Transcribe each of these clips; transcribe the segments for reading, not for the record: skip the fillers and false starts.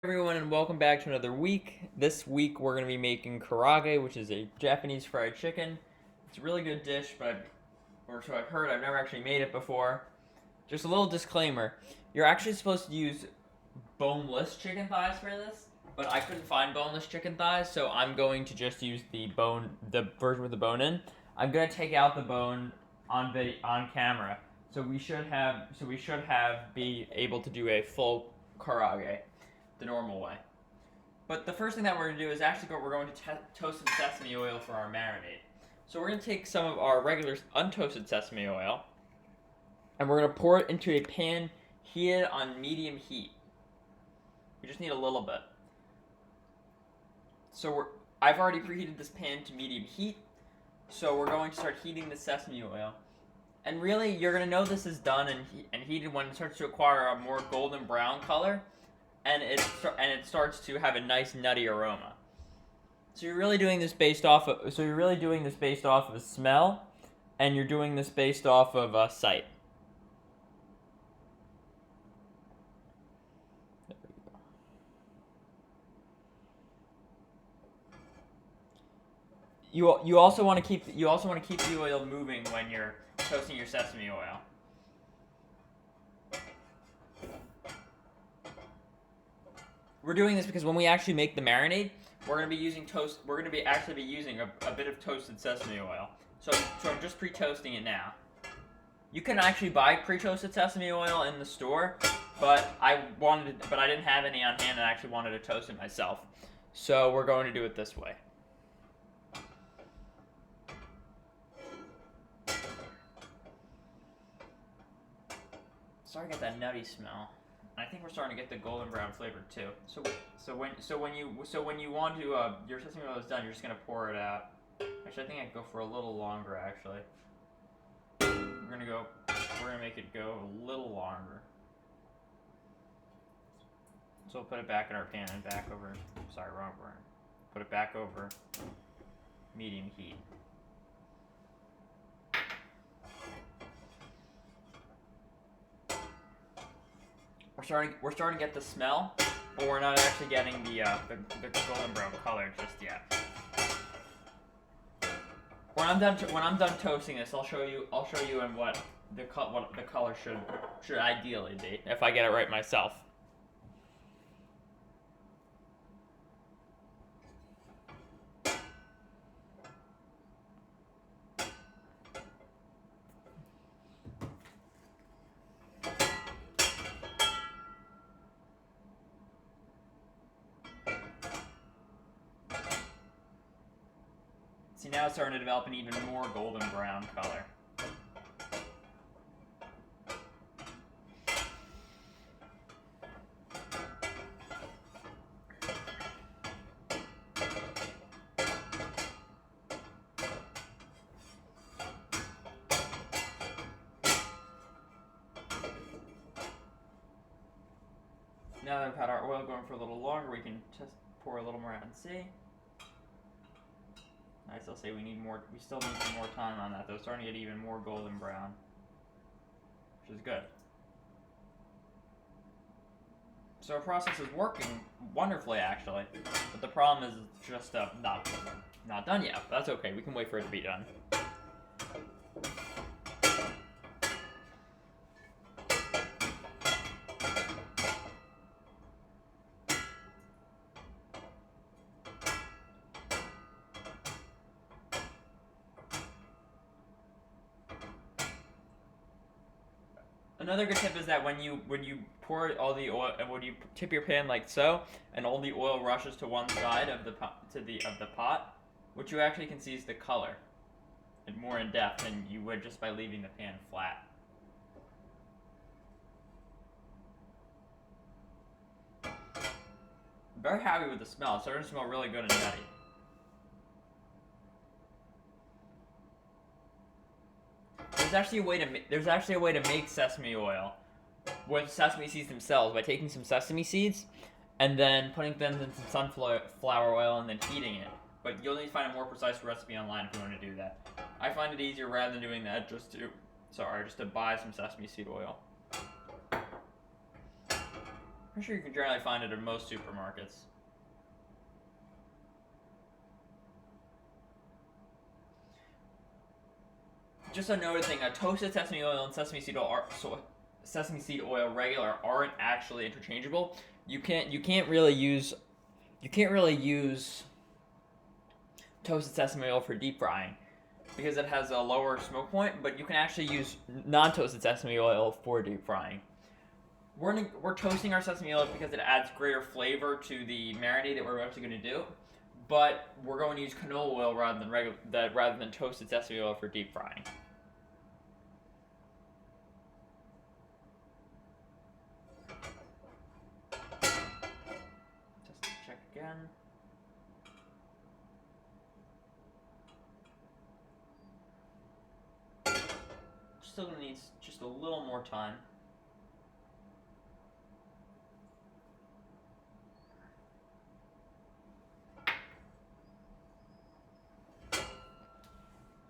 Everyone, and welcome back to another week. This week we're going to be making karaage, which is a Japanese fried chicken. It's a really good dish, but or so I've heard. I've never actually made it before. Just a little disclaimer: you're actually supposed to use boneless chicken thighs for this, but I couldn't find boneless chicken thighs, so I'm going to just use the version with the bone in. I'm going to take out the bone on camera, so we should be able to do a full karaage the normal way. But the first thing that we're going to do is we're going to toast some sesame oil for our marinade. So we're going to take some of our regular untoasted sesame oil, and we're going to pour it into a pan heated on medium heat. We just need a little bit. I've already preheated this pan to medium heat, so we're going to start heating the sesame oil. And really, you're going to know this is done and heated when it starts to acquire a more golden brown color. And it starts to have a nice nutty aroma. So you're really doing this based off of smell, and you're doing this based off of sight. There we go. You also want to keep the oil moving when you're toasting your sesame oil. We're doing this because when we actually make the marinade, we're going to be using a bit of toasted sesame oil. So I'm just pre-toasting it now. You can actually buy pre-toasted sesame oil in the store, but I didn't have any on hand and I actually wanted to toast it myself. So we're going to do it this way. Sorry, I got that nutty smell. I think we're starting to get the golden brown flavor too. So when you want to your sesame oil is done, you're just gonna pour it out. Actually, I think I could go for a little longer. Actually, we're gonna make it go a little longer. So we'll put it back in our pan and back over. Sorry, wrong burn. Put it back over medium heat. We're starting to get the smell, but we're not actually getting the golden brown color just yet. When I'm done toasting this, I'll show you in what the color should ideally be if I get it right myself. See, now it's starting to develop an even more golden brown color. Now that we've had our oil going for a little longer, we can just pour a little more out and see. I still say we still need some more time on that though. It's starting to get even more golden brown, which is good. So our process is working wonderfully actually, but the problem is it's just not done yet. But that's okay, we can wait for it to be done. Another good tip is that when you pour all the oil and when you tip your pan like so, and all the oil rushes to one side of the pot, what you actually can see is the color, and more in depth than you would just by leaving the pan flat. I'm very happy with the smell. It's starting to smell really good and nutty. There's actually a way to make sesame oil with sesame seeds themselves by taking some sesame seeds and then putting them in some sunflower oil and then heating it. But you'll need to find a more precise recipe online if you want to do that. I find it easier rather than doing that just to buy some sesame seed oil. pretty sure you can generally find it in most supermarkets. Just a noted thing: toasted sesame oil and sesame seed oil regular aren't actually interchangeable. You can't really use toasted sesame oil for deep frying because it has a lower smoke point, but you can actually use non-toasted sesame oil for deep frying. We're toasting our sesame oil because it adds greater flavor to the marinade that we're actually going to do, but we're going to use canola oil rather than toasted sesame oil for deep frying. Just check again. Still gonna need just a little more time.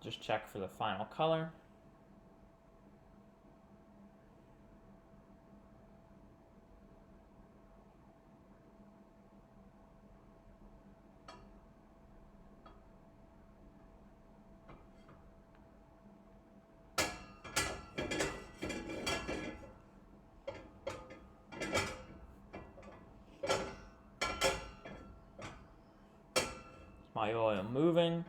Just check for the final color. My oil moving.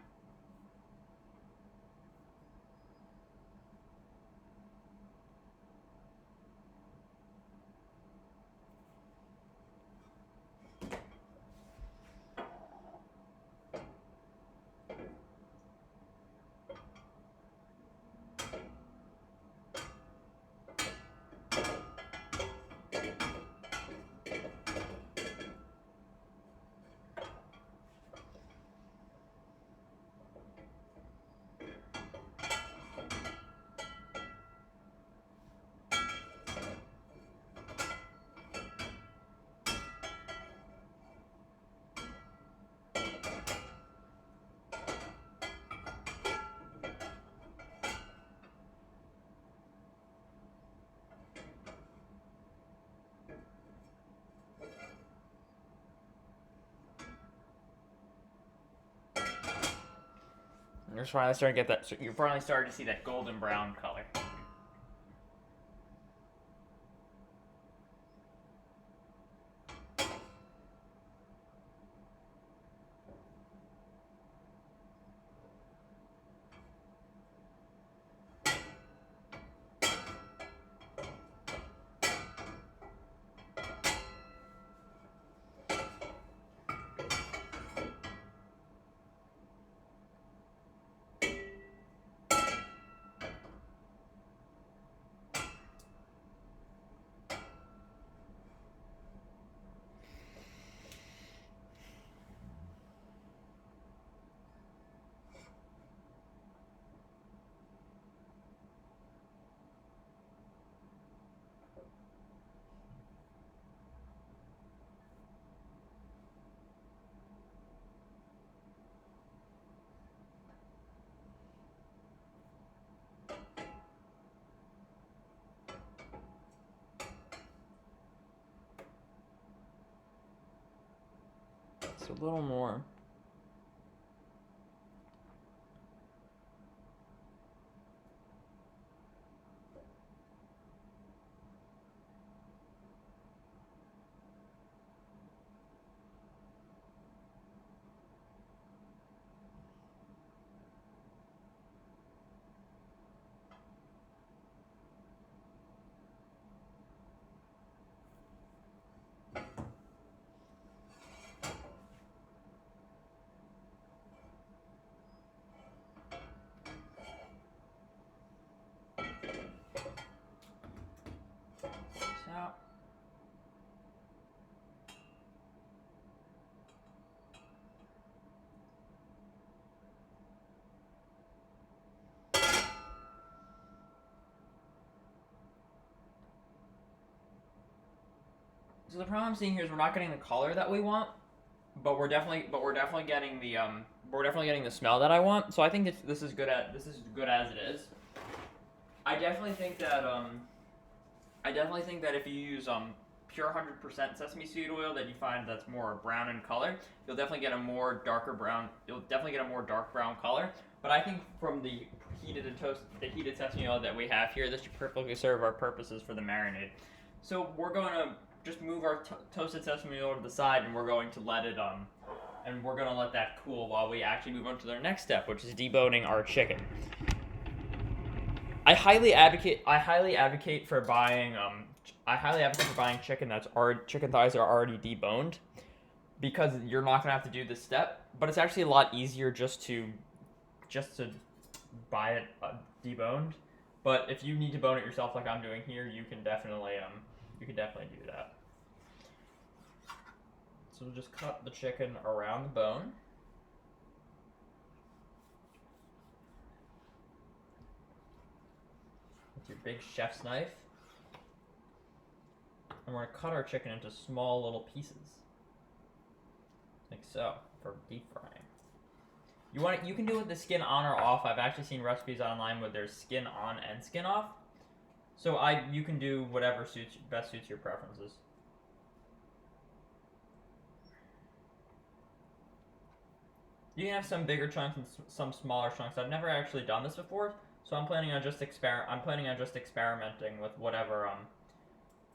You're finally starting to get that. So you're finally starting to see that golden brown color. It's a little more. Out. So the problem I'm seeing here is we're not getting the color that we want, but we're definitely getting the smell that I want. So I think this is good as it is. I definitely think that if you use pure 100% sesame seed oil that you find that's more brown in color, you'll definitely get a more darker brown. You'll definitely get a more dark brown color. But I think from the heated sesame oil that we have here, this should perfectly serve our purposes for the marinade. So we're going to just move our toasted sesame oil to the side, and we're going to let it and we're gonna let that cool while we actually move on to the next step, which is deboning our chicken. I highly advocate for buying chicken chicken thighs that are already deboned, because you're not gonna have to do this step. But it's actually a lot easier just to buy it deboned. But if you need to bone it yourself, like I'm doing here, you can definitely do that. So we'll just cut the chicken around the bone. With your big chef's knife. And we're going to cut our chicken into small little pieces. Like so, for deep frying. You can do it with the skin on or off. I've actually seen recipes online where there's skin on and skin off. So you can do whatever best suits your preferences. You can have some bigger chunks and some smaller chunks. I've never actually done this before, so I'm planning on just experimenting with whatever.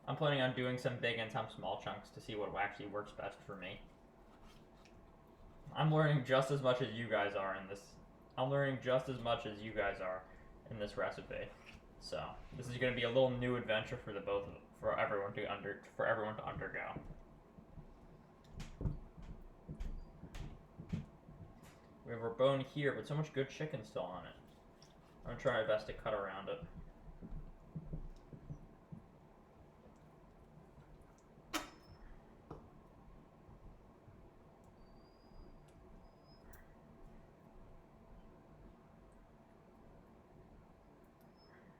I'm planning on doing some big and some small chunks to see what actually works best for me. I'm learning just as much as you guys are in this. I'm learning just as much as you guys are in this recipe. So this is going to be a little new adventure for everyone to undergo. We have our bone here, but so much good chicken still on it. I'm going to try my best to cut around it.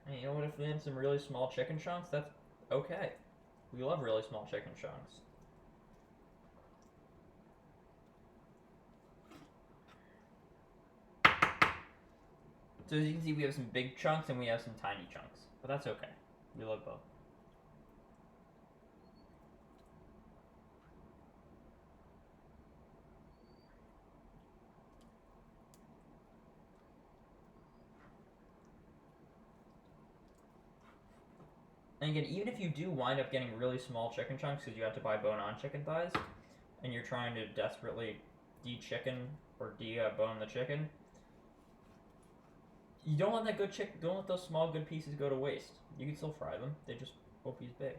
And you know what, if we had some really small chicken chunks, that's okay. We love really small chicken chunks. So as you can see, we have some big chunks and we have some tiny chunks. But that's okay. We love both. And again, even if you do wind up getting really small chicken chunks because you have to buy bone-on chicken thighs, and you're trying to desperately de-chicken or de-bone the chicken, you don't let those small good pieces go to waste. You can still fry them. They just won't be as big.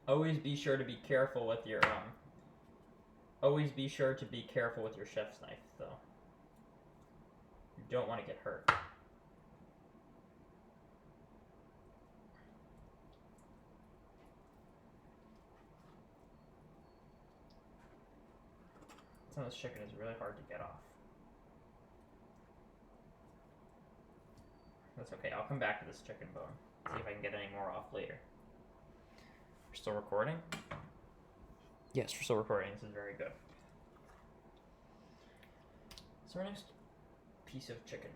Always be sure to be careful with your chef's knife, though. You don't want to get hurt. Some of this chicken is really hard to get off. That's okay, I'll come back to this chicken bone. See if I can get any more off later. We're still recording? Yes, we're still recording. This is very good. So our next piece of chicken.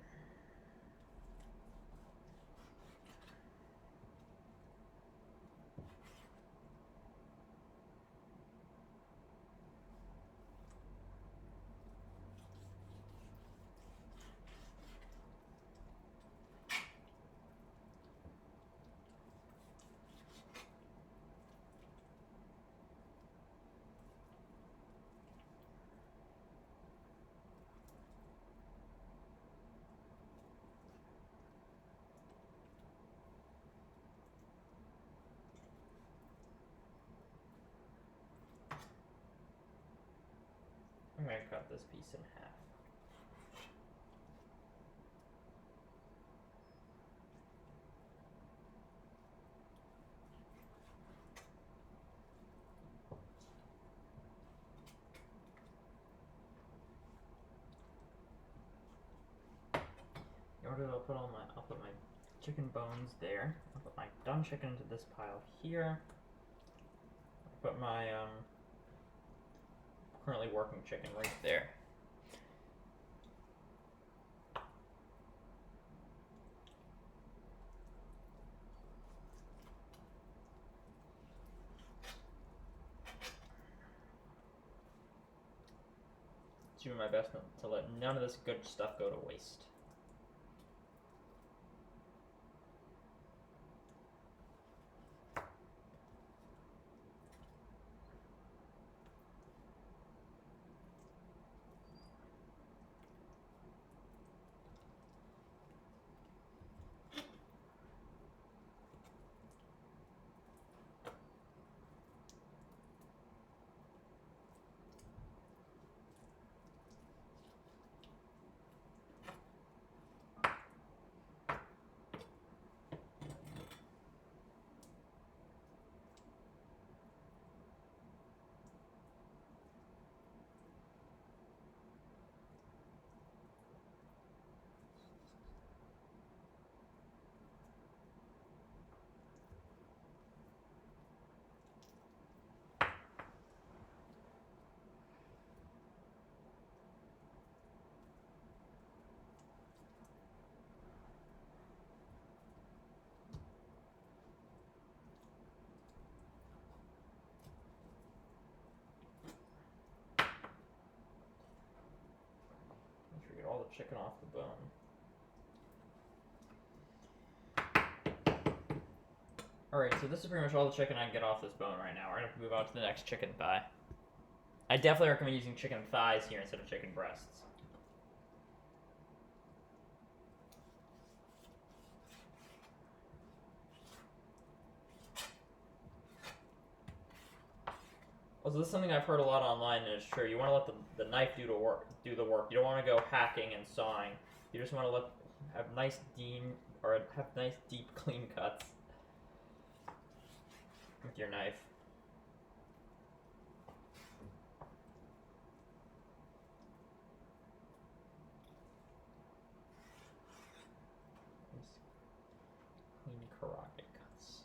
I'm going to cut this piece in half. started, I'll put my chicken bones there. I'll put my done chicken into this pile here. I'll put my currently working chicken right there. Doing my best to let none of this good stuff go to waste. All the chicken off the bone. Alright, so this is pretty much all the chicken I can get off this bone right now. We're going to move on to the next chicken thigh. I definitely recommend using chicken thighs here instead of chicken breasts. Also, this is something I've heard a lot online, and it's true. You want to let the knife do the work. You don't want to go hacking and sawing. You just want to have nice deep, clean cuts with your knife. Nice, clean karaage cuts.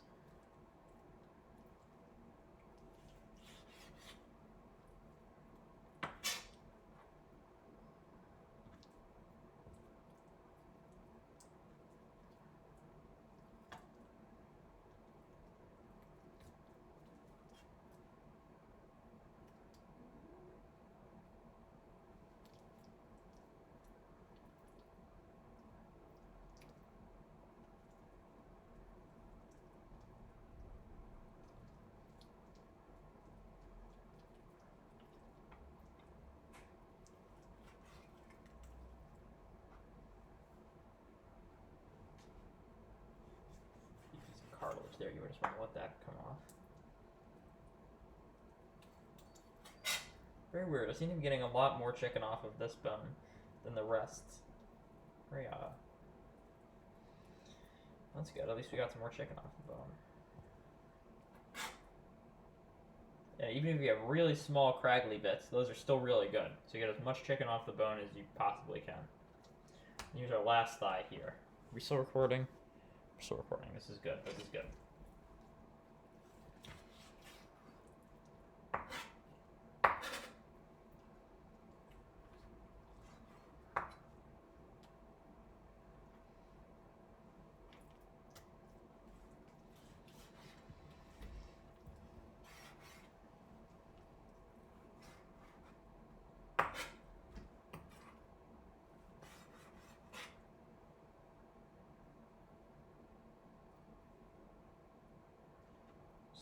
Cartilage there, you just want to let that come off. Very weird. I seem to be getting a lot more chicken off of this bone than the rest. Very odd. That's good. At least we got some more chicken off the bone. Yeah, even if you have really small, craggly bits, those are still really good. So you get as much chicken off the bone as you possibly can. Here's our last thigh here. Are we still recording? We're still recording. This is good. This is good.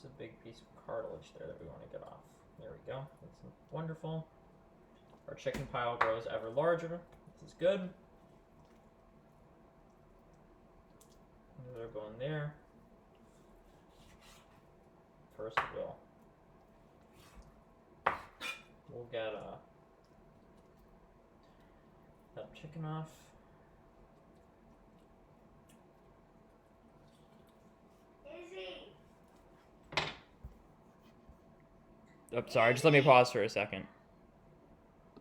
A big piece of cartilage there that we want to get off. There we go. That's wonderful. Our chicken pile grows ever larger. This is good. Another bone there. First we'll get that chicken off. Oh, sorry, just let me pause for a second.